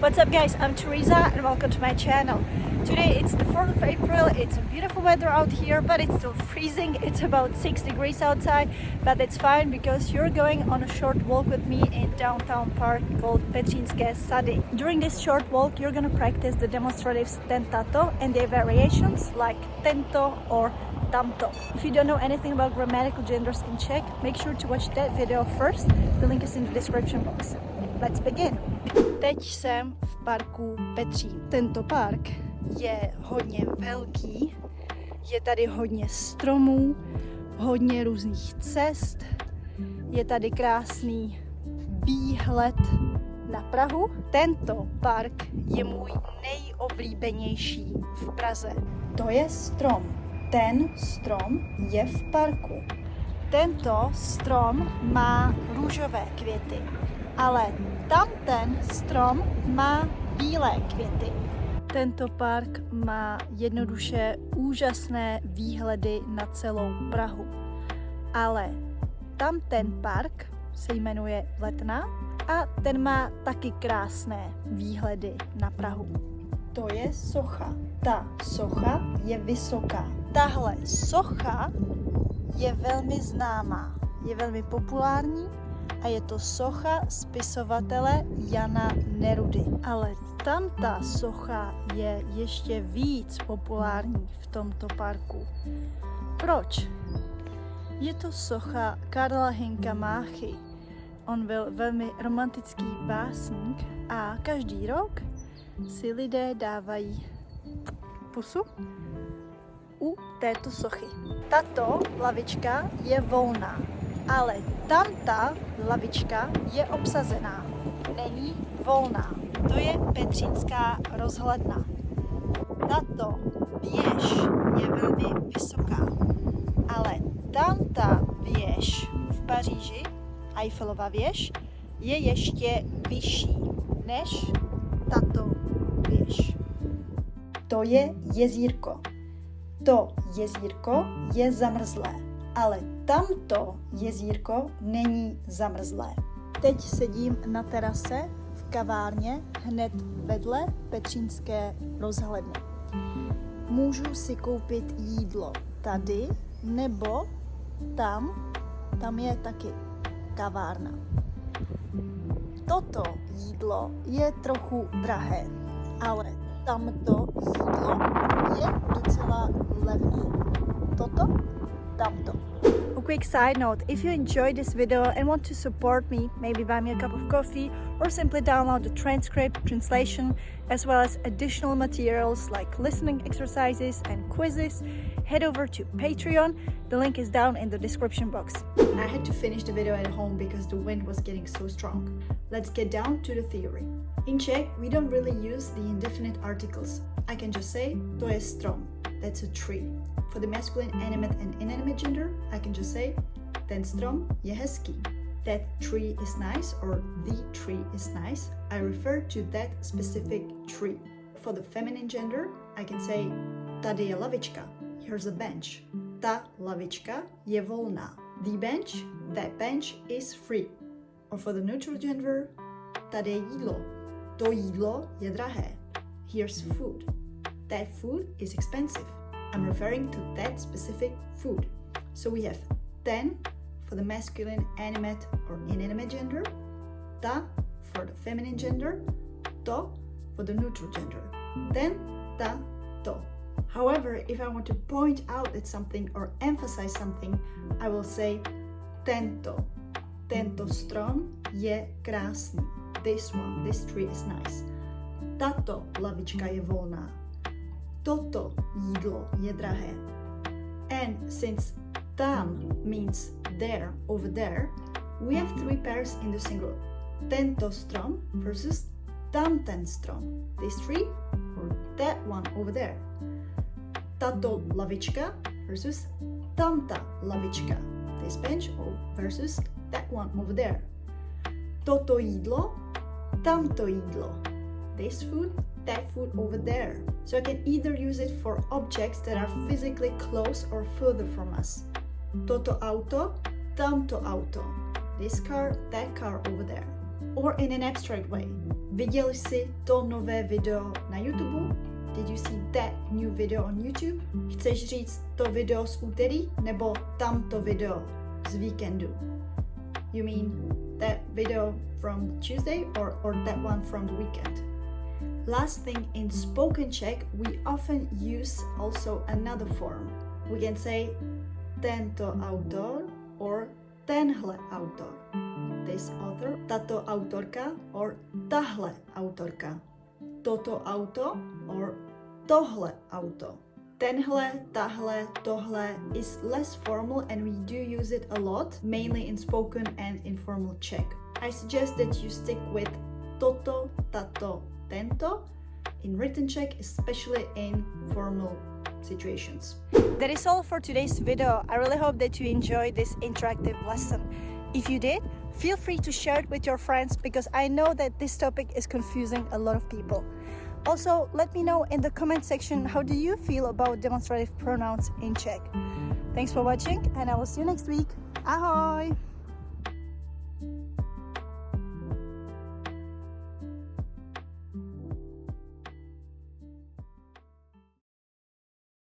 What's up guys, I'm Teresa and welcome to my channel. Today it's the 4th of April, it's beautiful weather out here but it's still freezing. It's about 6 degrees outside, but it's fine because you're going on a short walk with me in downtown park called Petřínské sady. During this short walk you're gonna practice the demonstratives tentato and their variations like tento or tamto. If you don't know anything about grammatical genders in Czech, make sure to watch that video first. The link is in the description box. Let's begin. Teď jsem v parku Petřín. Tento park je hodně velký, je tady hodně stromů, hodně různých cest, je tady krásný výhled na Prahu. Tento park je můj nejoblíbenější v Praze. To je strom. Ten strom je v parku. Tento strom má růžové květy, ale tamten strom má bílé květy. Tento park má jednoduše úžasné výhledy na celou Prahu. Ale tamten park se jmenuje Letná a ten má taky krásné výhledy na Prahu. To je socha. Ta socha je vysoká. Tahle socha je velmi známá, je velmi populární a je to socha spisovatele Jana Nerudy. Ale tamta socha je ještě víc populární v tomto parku. Proč? Je to socha Karla Hynka Máchy. On byl velmi romantický básník a každý rok si lidé dávají pusu u této sochy. Tato lavička je volná, ale tamta lavička je obsazená. Není volná. To je Petřínská rozhledna. Tato věž je velmi vysoká, ale tamta věž v Paříži, Eiffelova věž, je ještě vyšší než tato věž. To je jezírko. To jezírko je zamrzlé, ale tamto jezírko není zamrzlé. Teď sedím na terase v kavárně hned vedle Petřínské rozhledny. Můžu si koupit jídlo tady nebo tam je taky kavárna. Toto jídlo je trochu drahé, ale tamto jídlo je docela levné. Tamto. A quick side note, if you enjoyed this video and want to support me, maybe buy me a cup of coffee or simply download the transcript, translation, as well as additional materials like listening exercises and quizzes, head over to Patreon. The link is down in the description box. I had to finish the video at home because the wind was getting so strong. Let's get down to the theory. In Czech, we don't really use the indefinite articles. I can just say, to je strom. That's a tree. For the masculine animate and inanimate gender, I can just say, ten strom je hezký. That tree is nice or the tree is nice. I refer to that specific tree. For the feminine gender, I can say, tady je lavička. Here's a bench. Ta lavička je volná. The bench, that bench is free. Or for the neutral gender, tady je jídlo. To jídlo je drahé. Here's food. That food is expensive. I'm referring to that specific food. So we have ten for the masculine animate or inanimate gender, ta for the feminine gender, to for the neutral gender. Ten, ta, to. However, if I want to point out at something or emphasize something, I will say tento. Tento strom je krásný. This one, this tree is nice. Tato lavička je volná. Toto jídlo je drahé. And since tam means there, over there, we have three pairs in the singular. Tento strom versus tamten strom. This tree or that one over there. Tato lavička versus tamta lavička. This bench versus that one over there. Toto jídlo, tamto jídlo. This food, that food over there. So I can either use it for objects that are physically close or further from us. Toto auto, tamto auto. This car, that car over there. Or in an abstract way. Viděl jsi to nové video na YouTube? Did you see that new video on YouTube? Chceš říct to video z úterý nebo tamto video z víkendu? You mean that video from Tuesday or that one from the weekend? Last thing, in spoken Czech, we often use also another form. We can say tento autor or tenhle autor. This author, tato autorka or tahle autorka. Toto auto or tohle auto. Tenhle, tahle, tohle is less formal and we do use it a lot, mainly in spoken and informal Czech. I suggest that you stick with toto, tato, tento in written Czech, especially in formal situations. That is all for today's video. I really hope that you enjoyed this interactive lesson. If you did, feel free to share it with your friends because I know that this topic is confusing a lot of people. Also, let me know in the comment section how do you feel about demonstrative pronouns in Czech. Thanks for watching and I will see you next week. Ahoj!